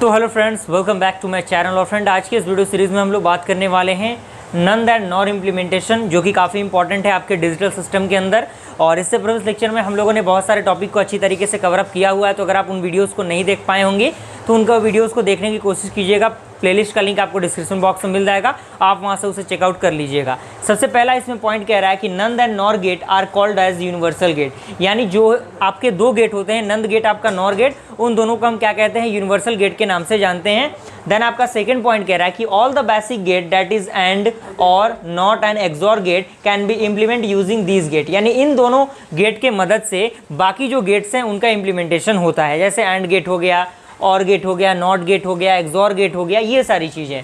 तो hello friends, welcome back to my channel. और friend, आज के इस वीडियो सीरीज़ में हम लोग बात करने वाले हैं नंद एंड नॉर इम्प्लीमेंटेशन, जो कि काफ़ी इंपॉर्टेंट है आपके डिजिटल सिस्टम के अंदर। और इससे प्रीवियस लेक्चर में हम लोगों ने बहुत सारे टॉपिक को अच्छी तरीके से कवर अप किया हुआ है। तो अगर आप उन वीडियोज़ को नहीं देख पाए होंगे तो उनका वीडियोज़ को देखने की कोशिश कीजिएगा। प्लेलिस्ट का लिंक आपको डिस्क्रिप्शन बॉक्स में मिल जाएगा, आप वहाँ से उसे चेकआउट कर लीजिएगा। सबसे पहला इसमें पॉइंट कह रहा है कि NAND and NOR gate are called as universal gate, यानी जो आपके दो गेट होते हैं, नंद गेट आपका नॉर गेट, उन दोनों को हम क्या कहते हैं, यूनिवर्सल गेट के नाम से जानते हैं। देन आपका सेकंड पॉइंट कह रहा है कि all the basic gate that is and or not and XOR gate can be implement using these gate, यानी इन दोनों गेट के मदद से बाकी जो गेट्स हैं उनका इम्प्लीमेंटेशन होता है। जैसे एंड गेट हो गया, और गेट हो गया, नॉट गेट हो गया, एक्सॉर गेट हो गया, ये सारी चीज़ें।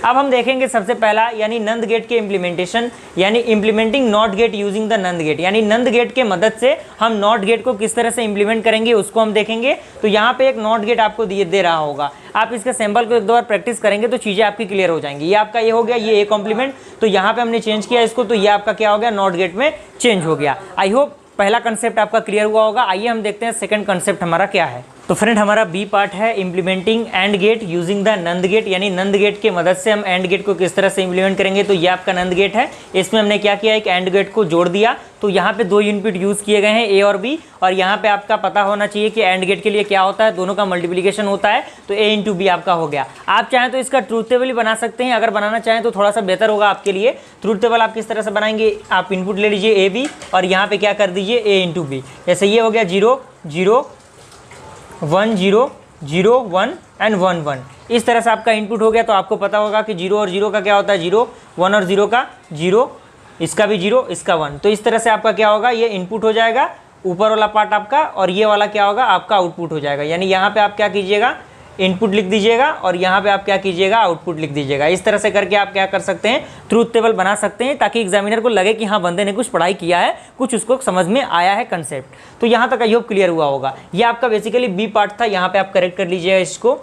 अब हम देखेंगे सबसे पहला, यानी नंद गेट के इम्प्लीमेंटेशन, यानी implementing NOT gate using the NAND gate, यानी नंद गेट के मदद से हम नॉट गेट को किस तरह से इम्प्लीमेंट करेंगे उसको हम देखेंगे। तो यहाँ पे एक नॉट गेट आपको दे रहा होगा, आप इसके सैंपल को एक दो बार प्रैक्टिस करेंगे तो चीज़ें आपकी क्लियर हो जाएंगी। ये आपका ये हो गया, ये ए कॉम्प्लीमेंट, तो यहाँ पे हमने चेंज किया इसको, तो ये आपका क्या हो गया, नॉट गेट में चेंज हो गया। आई होप पहला कंसेप्ट आपका क्लियर हुआ होगा। आइए हम देखते हैं सेकंड कंसेप्ट हमारा क्या है। तो फ्रेंड, हमारा बी पार्ट है implementing AND gate using the NAND gate, यानी नंद गेट के मदद से हम एंड गेट को किस तरह से इम्प्लीमेंट करेंगे। तो ये आपका नंद गेट है, इसमें हमने क्या किया, एक एंड गेट को जोड़ दिया। तो यहाँ पे दो इनपुट यूज़ किए गए हैं, ए और बी, और यहाँ पे आपका पता होना चाहिए कि एंड गेट के लिए क्या होता है, दोनों का मल्टीप्लिकेशन होता है। तो ए इंटू बी आपका हो गया। आप चाहें तो इसका ट्रूथ टेबल ही बना सकते हैं, अगर बनाना चाहें तो थोड़ा सा बेहतर होगा आपके लिए। ट्रूथ टेबल आप किस तरह से बनाएंगे, आप इनपुट ले लीजिए ए बी, और यहाँ पे क्या कर दीजिए, ए इंटू बी। जैसे ये हो गया 0 0 1 0 0 1 एंड 1 1, इस तरह से आपका इनपुट हो गया। तो आपको पता होगा कि 0 और 0 का क्या होता है 0, 1 और 0 का 0, इसका भी 0, इसका 1। तो इस तरह से आपका क्या होगा, ये इनपुट हो जाएगा ऊपर वाला पार्ट आपका, और ये वाला क्या होगा, आपका आउटपुट हो जाएगा। यानी यहाँ पे आप क्या कीजिएगा, इनपुट लिख दीजिएगा, और यहाँ पे आप क्या कीजिएगा, आउटपुट लिख दीजिएगा। इस तरह से करके आप क्या कर सकते हैं, ट्रूथ टेबल बना सकते हैं, ताकि एग्जामिनर को लगे कि हाँ बंदे ने कुछ पढ़ाई किया है, कुछ उसको समझ में आया है कंसेप्ट। तो यहाँ तक आई होप क्लियर हुआ होगा। ये आपका बेसिकली बी पार्ट था, यहाँ पे आप करेक्ट कर लीजिएगा इसको,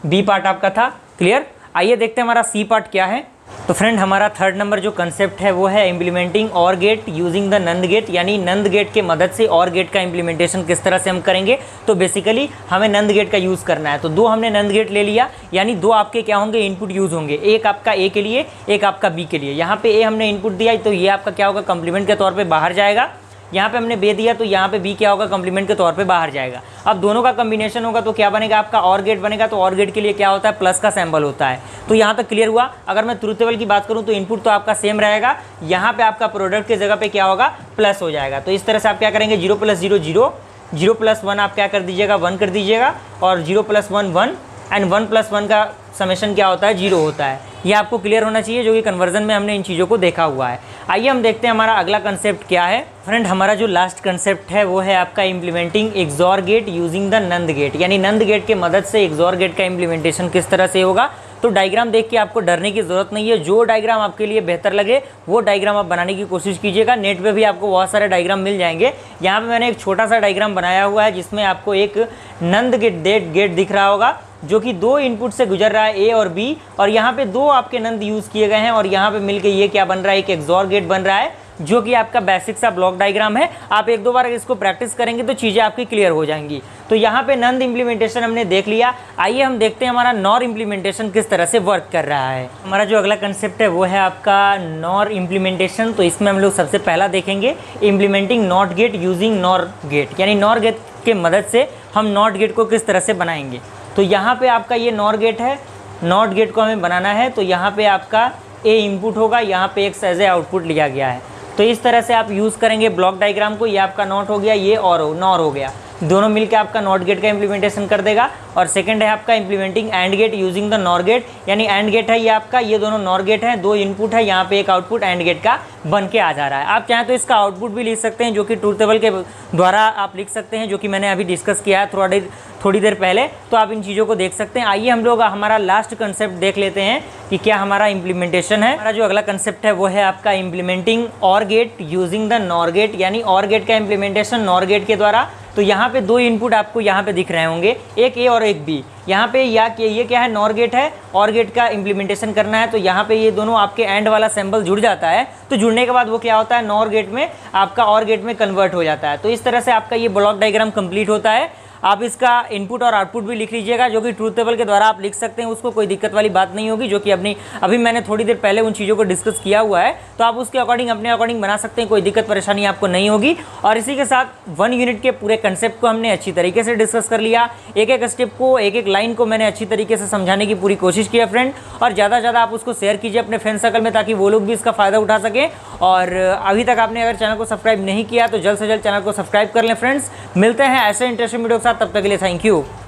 बी पार्ट आपका था क्लियर। आइए देखते हैं हमारा सी पार्ट क्या है। तो फ्रेंड, हमारा थर्ड नंबर जो कंसेप्ट है वो है implementing OR gate using the NAND gate, यानी नंद गेट के मदद से और गेट का इम्प्लीमेंटेशन किस तरह से हम करेंगे। तो बेसिकली हमें नंद गेट का यूज़ करना है। तो दो हमने नंद गेट ले लिया, यानी दो आपके क्या होंगे, इनपुट यूज़ होंगे, एक आपका ए के लिए, एक आपका बी के लिए। यहाँ पे ए हमने इनपुट दिया, तो ये आपका क्या होगा, कम्प्लीमेंट के तौर पर बाहर जाएगा। यहाँ पे हमने बी दिया, तो यहाँ पे बी क्या होगा, कम्प्लीमेंट के तौर पे बाहर जाएगा। अब दोनों का कॉम्बिनेशन होगा तो क्या बनेगा, आपका और गेट बनेगा। तो और गेट के लिए क्या होता है, प्लस का सिंबल होता है। तो यहाँ तक क्लियर हुआ। अगर मैं ट्रूथ टेबल की बात करूँ तो इनपुट तो आपका सेम रहेगा, यहाँ पे आपका प्रोडक्ट की जगह पे क्या होगा, प्लस हो जाएगा। तो इस तरह से आप क्या करेंगे, 0 + 0 0, 0 + 1 आप क्या कर दीजिएगा, 1 कर दीजिएगा, और 0 + 1 1, एंड 1 + 1 का समेशन क्या होता है, 0 होता है। ये आपको क्लियर होना चाहिए, जो कि कन्वर्जन में हमने इन चीज़ों को देखा हुआ है। आइए हम देखते हैं हमारा अगला कंसेप्ट क्या है। फ्रेंड, हमारा जो लास्ट कंसेप्ट है वो है आपका implementing XOR gate using the NAND gate, यानी नंद गेट के मदद से एक्सॉर गेट का इम्प्लीमेंटेशन किस तरह से होगा। तो डायग्राम देख के आपको डरने की ज़रूरत नहीं है, जो डायग्राम आपके लिए बेहतर लगे वो डायग्राम आप बनाने की कोशिश कीजिएगा। नेट पे भी आपको बहुत सारे डायग्राम मिल जाएंगे। यहाँ पे मैंने एक छोटा सा डायग्राम बनाया हुआ है, जिसमें आपको एक नंद गेट दिख रहा होगा, जो कि दो इनपुट से गुजर रहा है, ए और बी, और यहाँ पे दो आपके नंद यूज़ किए गए हैं, और यहाँ पे मिलके ये क्या बन रहा है, एक एक्सॉर गेट बन रहा है, जो कि आपका बेसिक सा ब्लॉक डायग्राम है। आप एक दो बार इसको प्रैक्टिस करेंगे तो चीज़ें आपकी क्लियर हो जाएंगी। तो यहाँ पे नंद इम्प्लीमेंटेशन हमने देख लिया। आइए हम देखते हैं हमारा नॉर इम्प्लीमेंटेशन किस तरह से वर्क कर रहा है। हमारा जो अगला कंसेप्ट है वो है आपका नॉर इम्प्लीमेंटेशन। तो इसमें हम लोग सबसे पहला देखेंगे implementing NOT gate using NOR gate, यानी नॉर गेट के मदद से हम नॉट गेट को किस तरह से बनाएंगे। तो यहाँ पे आपका ये नॉर गेट है, नॉट गेट को हमें बनाना है। तो यहाँ पे आपका ए इनपुट होगा, यहाँ पे एक एज ए आउटपुट लिया गया है। तो इस तरह से आप यूज़ करेंगे ब्लॉक डायग्राम को। ये आपका नॉट हो गया, ये और नॉर हो गया, दोनों मिलकर आपका नॉट गेट का इम्प्लीमेंटेशन कर देगा। और सेकंड है आपका implementing AND gate using the NOR gate, यानी एंड गेट है ये आपका, ये दोनों नॉर गेट है, दो इनपुट है, यहाँ पे एक आउटपुट एंड गेट का बन के आ जा रहा है। आप चाहें तो इसका आउटपुट भी लिख सकते हैं, जो कि ट्रूथ टेबल के द्वारा आप लिख सकते हैं, जो कि मैंने अभी डिस्कस किया है थोड़ी देर पहले। तो आप इन चीज़ों को देख सकते हैं। आइए हम लोग हमारा लास्ट कंसेप्ट देख लेते हैं कि क्या हमारा इम्प्लीमेंटेशन है। हमारा जो अगला कंसेप्ट है वो है आपका implementing OR gate using the NOR gate, यानी और गेट का इम्प्लीमेंटेशन नॉर गेट के द्वारा। तो यहाँ पे दो इनपुट आपको यहाँ पे दिख रहे होंगे, एक ए और एक बी। यहाँ पे ये क्या है, नॉर गेट है, और गेट का इम्प्लीमेंटेशन करना है। तो यहाँ पे ये दोनों आपके एंड वाला सिंबल जुड़ जाता है। तो जुड़ने के बाद वो क्या होता है, नॉर गेट में आपका और गेट में कन्वर्ट हो जाता है। तो इस तरह से आपका ये ब्लॉक डायग्राम कंप्लीट होता है। आप इसका इनपुट और आउटपुट भी लिख लीजिएगा, जो कि ट्रूथ टेबल के द्वारा आप लिख सकते हैं, उसको कोई दिक्कत वाली बात नहीं होगी, जो कि अभी मैंने थोड़ी देर पहले उन चीज़ों को डिस्कस किया हुआ है, तो आप उसके अकॉर्डिंग अपने अकॉर्डिंग बना सकते हैं, कोई दिक्कत परेशानी आपको नहीं होगी। और इसी के साथ 1 यूनिट के पूरे कंसेप्ट को हमने अच्छी तरीके से डिस्कस कर लिया, एक एक स्टेप को, एक एक लाइन को मैंने अच्छी तरीके से समझाने की पूरी कोशिश की है फ्रेंड। और ज़्यादा से ज़्यादा आप उसको शेयर कीजिए अपने फ्रेंड सर्कल में, ताकि वो लोग भी इसका फ़ायदा उठा सकें। और अभी तक आपने अगर चैनल को सब्सक्राइब नहीं किया तो जल्द से जल्द चैनल को सब्सक्राइब कर लें फ्रेंड्स। मिलते हैं ऐसे इंटरेस्टिंग वीडियो के साथ, तब तक के लिए थैंक यू।